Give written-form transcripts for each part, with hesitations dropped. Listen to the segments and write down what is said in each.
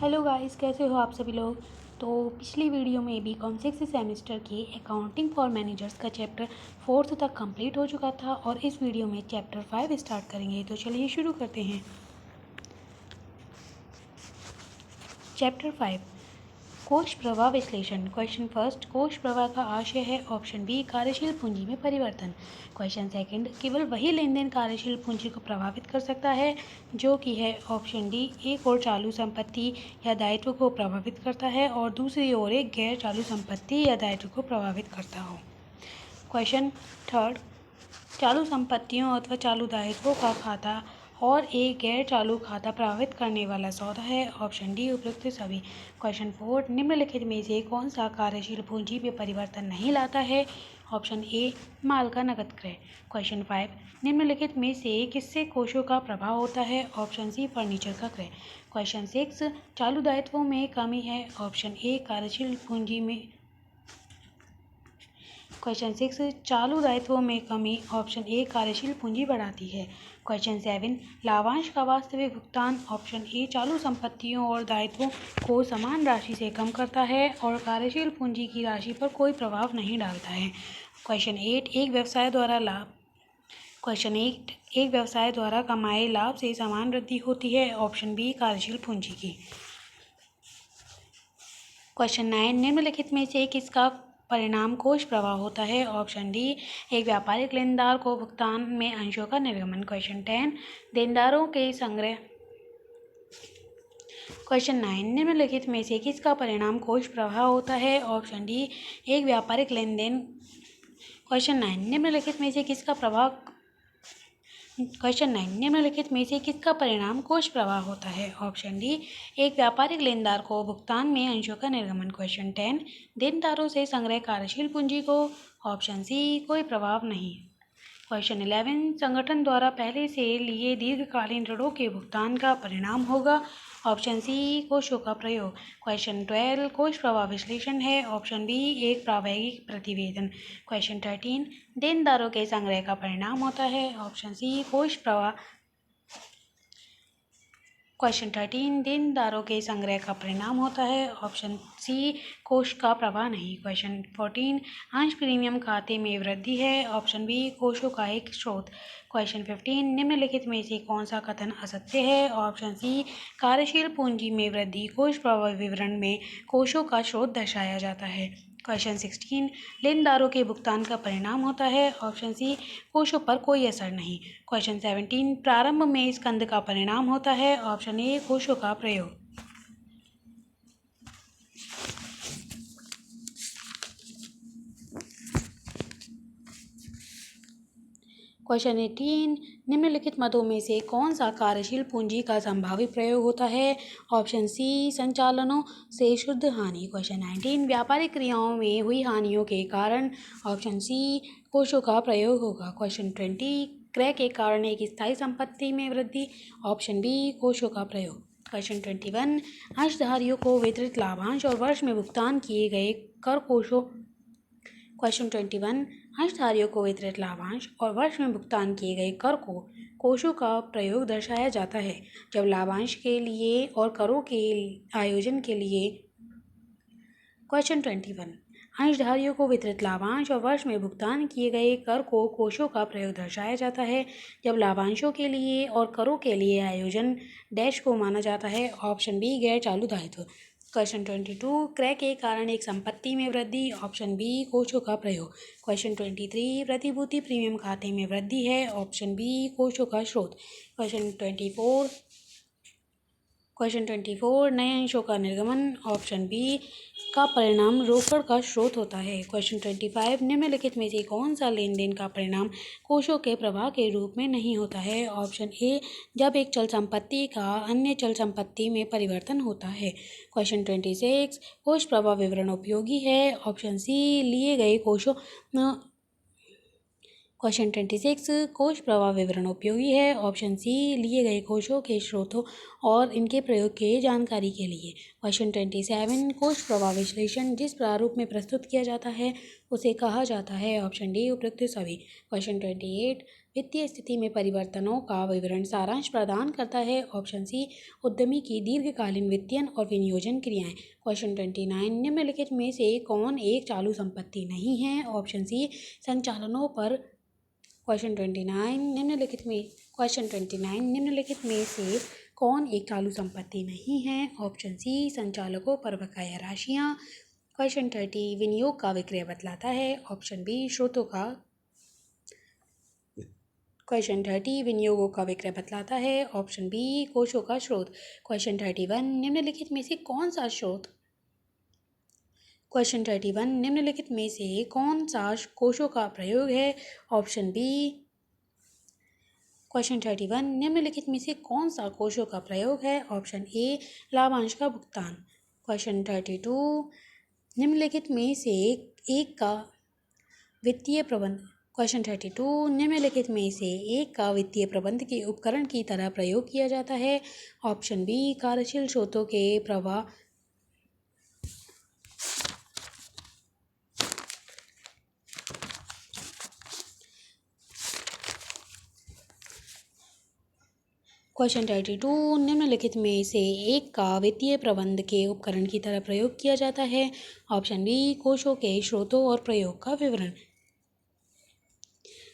Hello guys, कैसे हो आप सभी लोग। तो पिछली वीडियो में बीकॉम 6 सेमेस्टर के अकाउंटिंग फॉर मैनेजर्स का चैप्टर 4 तक कंप्लीट हो चुका था और इस वीडियो में चैप्टर 5 स्टार्ट करेंगे। तो चलिए शुरू करते हैं। चैप्टर 5 कोष प्रवाह विश्लेषण। क्वेश्चन फर्स्ट, कोष प्रवाह का आशय है ऑप्शन बी कार्यशील पूंजी में परिवर्तन। क्वेश्चन सेकंड, केवल वही लेन देन कार्यशील पूंजी को प्रभावित कर सकता है जो कि है ऑप्शन डी एक और चालू संपत्ति या दायित्व को प्रभावित करता है और दूसरी ओर एक गैर चालू संपत्ति या दायित्व को प्रभावित करता हो। क्वेश्चन थर्ड, चालू संपत्तियों अथवा चालू दायित्वों का खाता और एक गैर चालू खाता प्रभावित करने वाला सौदा है ऑप्शन डी उपयुक्त सभी। क्वेश्चन फोर, निम्नलिखित में से कौन सा कार्यशील पूंजी में परिवर्तन नहीं लाता है ऑप्शन ए माल का नकद क्रय। क्वेश्चन फाइव, निम्नलिखित में से किससे कोषों का प्रभाव होता है ऑप्शन सी फर्नीचर का क्रय। क्वेश्चन सिक्स, चालू दायित्वों में कमी है ऑप्शन ए कार्यशील पूंजी में। क्वेश्चन सिक्स, चालू दायित्वों में कमी ऑप्शन ए कार्यशील पूंजी बढ़ाती है। क्वेश्चन सेवन, लाभांश का वास्तविक भुगतान ऑप्शन ए चालू संपत्तियों और दायित्वों को समान राशि से कम करता है और कार्यशील पूंजी की राशि पर कोई प्रभाव नहीं डालता है। क्वेश्चन एट, एक व्यवसाय द्वारा कमाए लाभ से समान वृद्धि होती है ऑप्शन बी कार्यशील पूंजी की। क्वेश्चन नाइन, निम्नलिखित में से किसका परिणाम कोष प्रवाह होता है ऑप्शन डी एक व्यापारिक लेनदार को भुगतान में अंशों का निर्गमन। क्वेश्चन टेन, देनदारों के संग्रह। क्वेश्चन नाइन, निम्नलिखित में से किसका परिणाम कोष प्रवाह होता है ऑप्शन डी एक व्यापारिक लेन देन। क्वेश्चन नाइन, निम्नलिखित में से किसका परिणाम कोष प्रवाह होता है ऑप्शन डी एक व्यापारिक लेनदार को भुगतान में अंशों का निर्गमन। क्वेश्चन टेन, देनदारों से संग्रह कार्यशील पूंजी को ऑप्शन सी कोई प्रभाव नहीं। क्वेश्चन 11, संगठन द्वारा पहले से लिए दीर्घकालीन ऋणों के भुगतान का परिणाम होगा ऑप्शन सी कोषों का प्रयोग। क्वेश्चन 12, कोष प्रवाह विश्लेषण है ऑप्शन बी एक प्रायोगिक प्रतिवेदन। क्वेश्चन 13, देनदारों के संग्रह का परिणाम होता है ऑप्शन सी कोष प्रवाह। क्वेश्चन 13, देनदारों के संग्रह का परिणाम होता है ऑप्शन सी कोष का प्रवाह नहीं। क्वेश्चन 14, अंश प्रीमियम खाते में वृद्धि है ऑप्शन बी कोषों का एक स्रोत। क्वेश्चन 15, निम्नलिखित में से कौन सा कथन असत्य है ऑप्शन सी कार्यशील पूंजी में वृद्धि कोष प्रवाह विवरण में कोषों का स्रोत दर्शाया जाता है। क्वेश्चन 16, लेनदारों के भुगतान का परिणाम होता है ऑप्शन सी कोषों पर कोई असर नहीं। क्वेश्चन 17, प्रारंभ में स्कंद का परिणाम होता है ऑप्शन ए कोषों का प्रयोग। क्वेश्चन 18, निम्नलिखित मदों में से कौन सा कार्यशील पूंजी का संभावित प्रयोग होता है ऑप्शन सी संचालनों से शुद्ध हानि। क्वेश्चन 19, व्यापारिक क्रियाओं में हुई हानियों के कारण ऑप्शन सी कोषों का प्रयोग होगा। क्वेश्चन 20, क्रय के कारण एक स्थायी संपत्ति में वृद्धि ऑप्शन बी कोषों का प्रयोग। क्वेश्चन 21, अंशधारियों को वितरित लाभांश और वर्ष में भुगतान किए गए कर कोषों। क्वेश्चन 21, अंशधारियों को वितरित लाभांश और वर्ष में भुगतान किए गए कर को कोषों का प्रयोग दर्शाया जाता है जब लाभांश के लिए और करों के आयोजन के लिए। क्वेश्चन 21, अंशधारियों को वितरित लाभांश और वर्ष में भुगतान किए गए कर को कोषों का प्रयोग दर्शाया जाता है जब लाभांशों के लिए और करों के लिए आयोजन डैश को माना जाता है ऑप्शन बी गैर चालू दायित्व। क्वेश्चन 22, क्रय के कारण एक संपत्ति में वृद्धि ऑप्शन बी कोषों का प्रयोग। क्वेश्चन 23, प्रतिभूति प्रीमियम खाते में वृद्धि है ऑप्शन बी कोषों का स्रोत। क्वेश्चन 24, नए अंशों का निर्गमन ऑप्शन बी का परिणाम रोकड़ का स्रोत होता है। क्वेश्चन 25, निम्नलिखित में से कौन सा लेन देन का परिणाम कोषों के प्रवाह के रूप में नहीं होता है ऑप्शन ए जब एक चल संपत्ति का अन्य चल संपत्ति में परिवर्तन होता है। क्वेश्चन 26, कोष प्रवाह विवरण उपयोगी है ऑप्शन सी लिए गए कोषों। क्वेश्चन 26, कोष प्रवाह विवरण उपयोगी है ऑप्शन सी लिए गए कोषों के स्रोतों और इनके प्रयोग के जानकारी के लिए। क्वेश्चन 27, कोष प्रवाह विश्लेषण जिस प्रारूप में प्रस्तुत किया जाता है उसे कहा जाता है ऑप्शन डी उपयुक्त सभी। क्वेश्चन 28, वित्तीय स्थिति में परिवर्तनों का विवरण सारांश प्रदान करता है। ऑप्शन सी उद्यमी की दीर्घकालीन वित्तीय और विनियोजन क्रियाएं। क्वेश्चन 29 निम्नलिखित में से कौन एक चालू संपत्ति नहीं है। ऑप्शन सी संचालनों पर। क्वेश्चन 29 निम्नलिखित में से कौन एक चालू संपत्ति नहीं है। ऑप्शन सी संचालकों पर बकाया राशियाँ। क्वेश्चन 30 विनियोग का विक्रय बतलाता है। ऑप्शन बी स्रोतों का। क्वेश्चन 30 विनियोगों का विक्रय बतलाता है। ऑप्शन बी कोषों का स्रोत। क्वेश्चन 31 निम्नलिखित में से कौन सा स्रोत। क्वेश्चन 31 निम्नलिखित में से कौन सा कोषों का प्रयोग है। Option B. क्वेश्चन 31 निम्नलिखित में से कौन सा कोषों का प्रयोग है। ऑप्शन ए लाभांश का भुगतान। क्वेश्चन 32 निम्नलिखित में से एक का वित्तीय प्रबंध। क्वेश्चन 32 निम्नलिखित में से एक का वित्तीय प्रबंध के उपकरण की तरह प्रयोग किया जाता है। ऑप्शन बी कार्यशील स्रोतों के प्रवाह। क्वेश्चन 32 निम्नलिखित में से एक का वित्तीय प्रबंध के उपकरण की तरह प्रयोग किया जाता है। ऑप्शन बी कोषों के स्रोतों और प्रयोग का विवरण।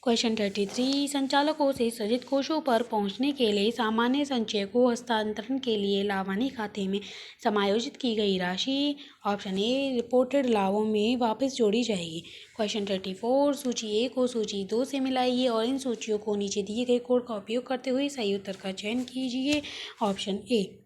क्वेश्चन 33 संचालकों से सृजित कोषों पर पहुंचने के लिए सामान्य संचय को हस्तांतरण के लिए लाभानी खाते में समायोजित की गई राशि। ऑप्शन ए रिपोर्टेड लाभों में वापस जोड़ी जाएगी। क्वेश्चन 34 सूची ए को सूची 2 से मिलाइए और इन सूचियों को नीचे दिए गए कोड का उपयोग करते हुए सही उत्तर का चयन कीजिए। Option A.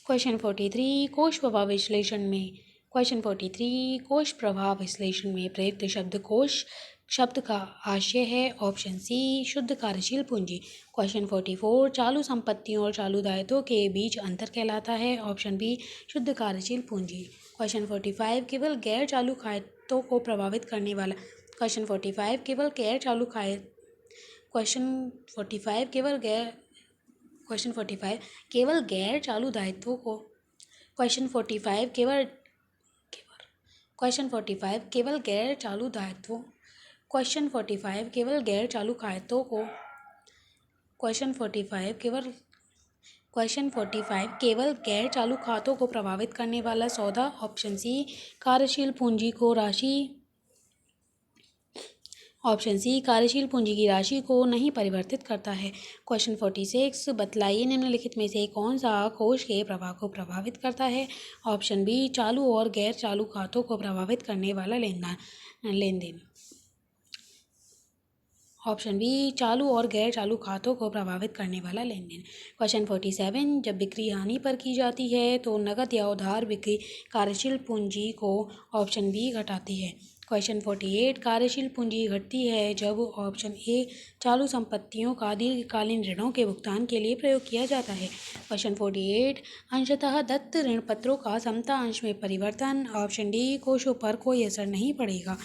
क्वेश्चन 43 कोष प्रभाव विश्लेषण में। क्वेश्चन 43 कोष प्रभाव विश्लेषण में प्रयुक्त शब्द कोष शब्द का आशय है। ऑप्शन सी शुद्ध कार्यशील पूंजी। क्वेश्चन 44 चालू संपत्तियों और चालू दायित्वों के बीच अंतर कहलाता है। ऑप्शन बी शुद्ध कार्यशील पूंजी। क्वेश्चन 45 केवल गैर चालू खातों को प्रभावित करने वाला। क्वेश्चन 45 केवल गैर चालू क्वेश्चन 45 केवल गैर चालू दायित्वों को। क्वेश्चन 45 केवल गैर चालू दायित्वों। क्वेश्चन 45 केवल गैर चालू खातों को। क्वेश्चन 45 केवल गैर चालू खातों को प्रभावित करने वाला सौदा। ऑप्शन सी कार्यशील पूंजी को राशि। ऑप्शन सी कार्यशील पूंजी की राशि को नहीं परिवर्तित करता है। क्वेश्चन 46 बतलाइए निम्नलिखित में से कौन सा कोष के प्रवाह को प्रभावित करता है। ऑप्शन बी चालू और गैर चालू खातों को प्रभावित करने वाला लेन देन। ऑप्शन बी चालू और गैर चालू खातों को प्रभावित करने वाला लेन देन। क्वेश्चन 47 जब बिक्री हानि पर की जाती है तो नकद या उधार बिक्री कार्यशील पूंजी को। ऑप्शन बी घटाती है। क्वेश्चन 48 कार्यशील पूंजी घटती है जब। ऑप्शन ए चालू संपत्तियों का दीर्घकालीन ऋणों के भुगतान के लिए प्रयोग किया जाता है। क्वेश्चन 48 अंशतः दत्त ऋण पत्रों का समता अंश में परिवर्तन। ऑप्शन डी कोषों पर कोई असर नहीं पड़ेगा।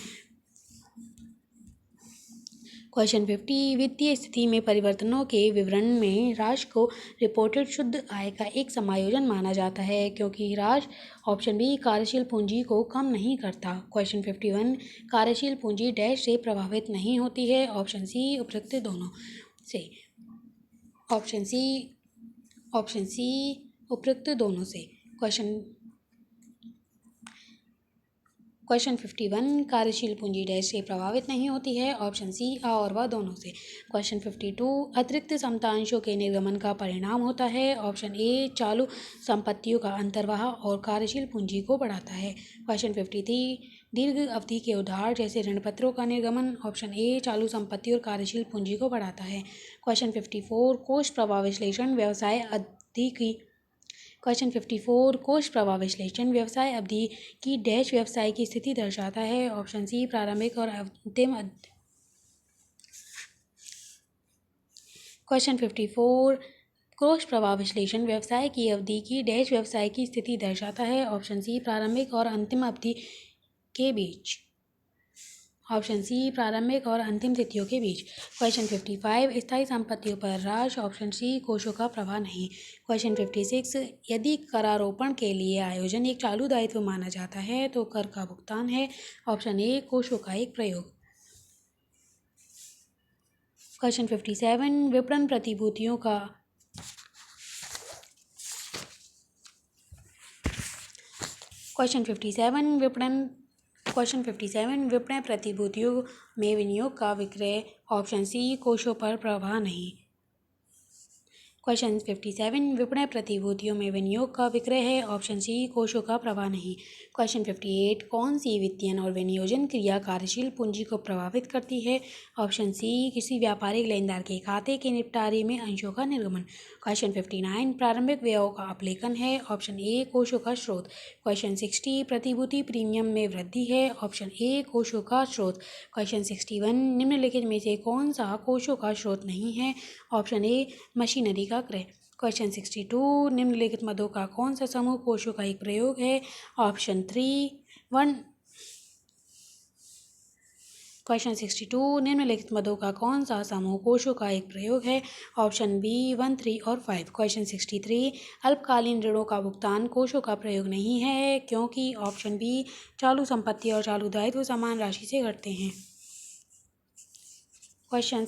क्वेश्चन 50 वित्तीय स्थिति में परिवर्तनों के विवरण में राशि को रिपोर्टेड शुद्ध आय का एक समायोजन माना जाता है क्योंकि राशि। ऑप्शन बी कार्यशील पूंजी को कम नहीं करता। क्वेश्चन 51 कार्यशील पूंजी डैश से प्रभावित नहीं होती है। ऑप्शन सी उपरोक्त दोनों से। ऑप्शन सी उपरोक्त दोनों से। क्वेश्चन 51 कार्यशील पूंजी डैश से प्रभावित नहीं होती है। ऑप्शन सी आ और व दोनों से। क्वेश्चन 52 अतिरिक्त समतांशों के निर्गमन का परिणाम होता है। ऑप्शन ए चालू संपत्तियों का अंतर्वाह और कार्यशील पूंजी को बढ़ाता है। क्वेश्चन 53 दीर्घ अवधि के उधार जैसे ऋण पत्रों का निर्गमन। ऑप्शन ए चालू संपत्ति और कार्यशील पूंजी को बढ़ाता है। क्वेश्चन 54 कोष प्रभाव विश्लेषण व्यवसाय अवधि की। क्वेश्चन 54 कोष प्रभाव विश्लेषण व्यवसाय अवधि की डैश व्यवसाय की स्थिति दर्शाता है। ऑप्शन सी प्रारंभिक और अंतिम। क्वेश्चन 54 कोष प्रभाव विश्लेषण व्यवसाय की अवधि की डैश व्यवसाय की स्थिति दर्शाता है। ऑप्शन सी प्रारंभिक और अंतिम अवधि के बीच। ऑप्शन सी प्रारंभिक और अंतिम तिथियों के बीच। क्वेश्चन 55 स्थायी संपत्तियों पर राशि। ऑप्शन सी कोषों का प्रवाह नहीं। क्वेश्चन 56 यदि करारोपण के लिए आयोजन एक चालू दायित्व माना जाता है तो कर का भुगतान है। ऑप्शन ए कोषों का एक प्रयोग। क्वेश्चन 57 विपणन प्रतिभूतियों का क्वेश्चन 57 विपणन प्रतिभूतियों में विनियोग का विक्रय। ऑप्शन सी कोषों पर प्रवाह नहीं। क्वेश्चन 57 विपणन प्रतिभूतियों में विनियोग का विक्रय है। ऑप्शन सी कोषों का प्रवाह नहीं। क्वेश्चन 58 कौन सी वित्तीयन और विनियोजन क्रिया कार्यशील पूंजी को प्रभावित करती है। ऑप्शन सी किसी व्यापारिक लेनदार के खाते के निपटारे में अंशों का निर्गमन। क्वेश्चन 59 प्रारंभिक व्ययों का अपलेखन है। ऑप्शन ए कोषों का स्रोत। क्वेश्चन 60 प्रतिभूति प्रीमियम में वृद्धि है। ऑप्शन ए कोषों का स्रोत। क्वेश्चन 61 निम्नलिखित में से कौन सा कोषों का स्रोत नहीं है। ऑप्शन ए मशीनरी का क्रय। क्वेश्चन 62 निम्नलिखित मदों का कौन सा समूह कोषों का एक प्रयोग है। ऑप्शन 3 क्वेश्चन 62 निम्नलिखित मदों का कौन सा समूह कोषों का एक प्रयोग है। ऑप्शन बी 1, 3 और 5। क्वेश्चन 63 अल्पकालीन ऋणों का भुगतान कोषों का प्रयोग नहीं है क्योंकि। ऑप्शन बी चालू संपत्ति और चालू दायित्व समान राशि से घटते हैं। क्वेश्चन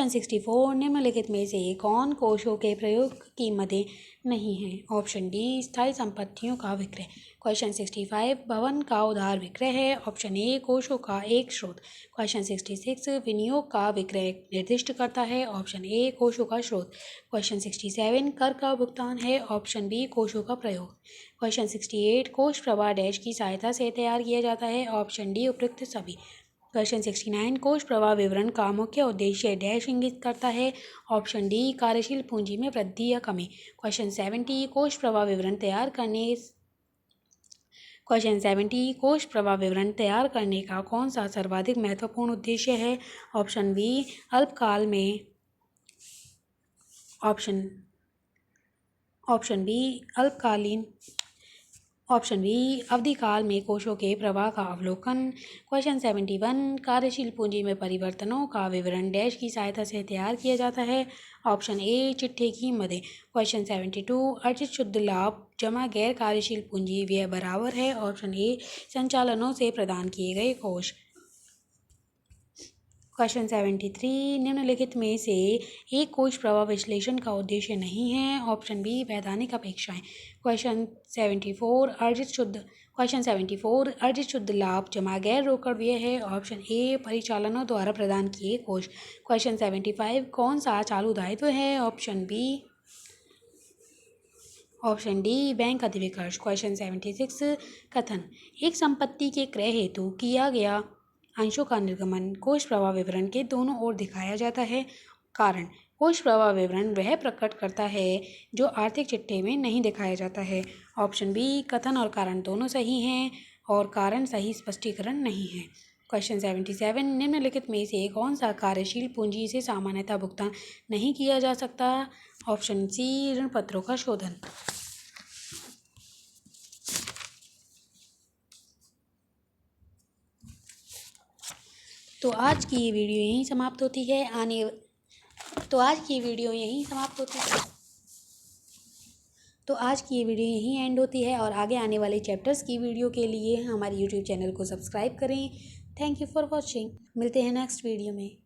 64 निम्नलिखित में से कौन कोषों के प्रयोग की मदें नहीं हैं। ऑप्शन डी स्थायी संपत्तियों का विक्रय। क्वेश्चन 65 भवन का उधार विक्रय है। ऑप्शन ए कोषों का एक स्रोत। क्वेश्चन 66 विनियोग का विक्रय निर्दिष्ट करता है। ऑप्शन ए कोषों का स्रोत। क्वेश्चन 67 कर का भुगतान है। ऑप्शन बी कोषों का प्रयोग। क्वेश्चन 68 कोष प्रवाह डैश की सहायता से तैयार किया जाता है। ऑप्शन डी उपयुक्त सभी। क्वेश्चन 69 कोष प्रवाह विवरण का मुख्य उद्देश्य डैश इंगित करता है। ऑप्शन डी कार्यशील पूंजी में वृद्धि या कमी। क्वेश्चन 70 कोष प्रवाह विवरण तैयार करने का कौन सा सर्वाधिक महत्वपूर्ण उद्देश्य है। ऑप्शन बी अल्पकाल में। ऑप्शन बी अवधिकाल में कोषों के प्रवाह का अवलोकन। क्वेश्चन 71 कार्यशील पूंजी में परिवर्तनों का विवरण डैश की सहायता से तैयार किया जाता है। ऑप्शन ए चिट्ठे की मदें। क्वेश्चन 72 अर्जित शुद्ध लाभ जमा गैर कार्यशील पूंजी व्यय बराबर है। ऑप्शन ए संचालनों से प्रदान किए गए कोष। क्वेश्चन 73 निम्नलिखित में से एक कोष प्रवाह विश्लेषण का उद्देश्य नहीं है। ऑप्शन बी वैधानिक अपेक्षाएं। क्वेश्चन 74 अर्जित शुद्ध लाभ जमा गैर रोकड़ व्यय है। ऑप्शन ए परिचालनों द्वारा प्रदान किए कोष। क्वेश्चन 75 कौन सा चालू दायित्व है। ऑप्शन डी बैंक अधिविकर्ष। क्वेश्चन 76 कथन एक संपत्ति के क्रय हेतु किया गया अंशों का निर्गमन कोष प्रवाह विवरण के दोनों ओर दिखाया जाता है। कारण कोष प्रवाह विवरण वह प्रकट करता है जो आर्थिक चिट्ठे में नहीं दिखाया जाता है। ऑप्शन बी कथन और कारण दोनों सही हैं और कारण सही स्पष्टीकरण नहीं है। क्वेश्चन 77 निम्नलिखित में से कौन सा कार्यशील पूंजी से सामान्यतः भुगतान नहीं किया जा सकता। ऑप्शन सी ऋण पत्रों का शोधन। तो आज की ये वीडियो यहीं समाप्त होती है। तो आज की ये वीडियो यहीं एंड होती है और आगे आने वाले चैप्टर्स की वीडियो के लिए हमारे यूट्यूब चैनल को सब्सक्राइब करें। Thank you for watching. मिलते हैं नेक्स्ट वीडियो में।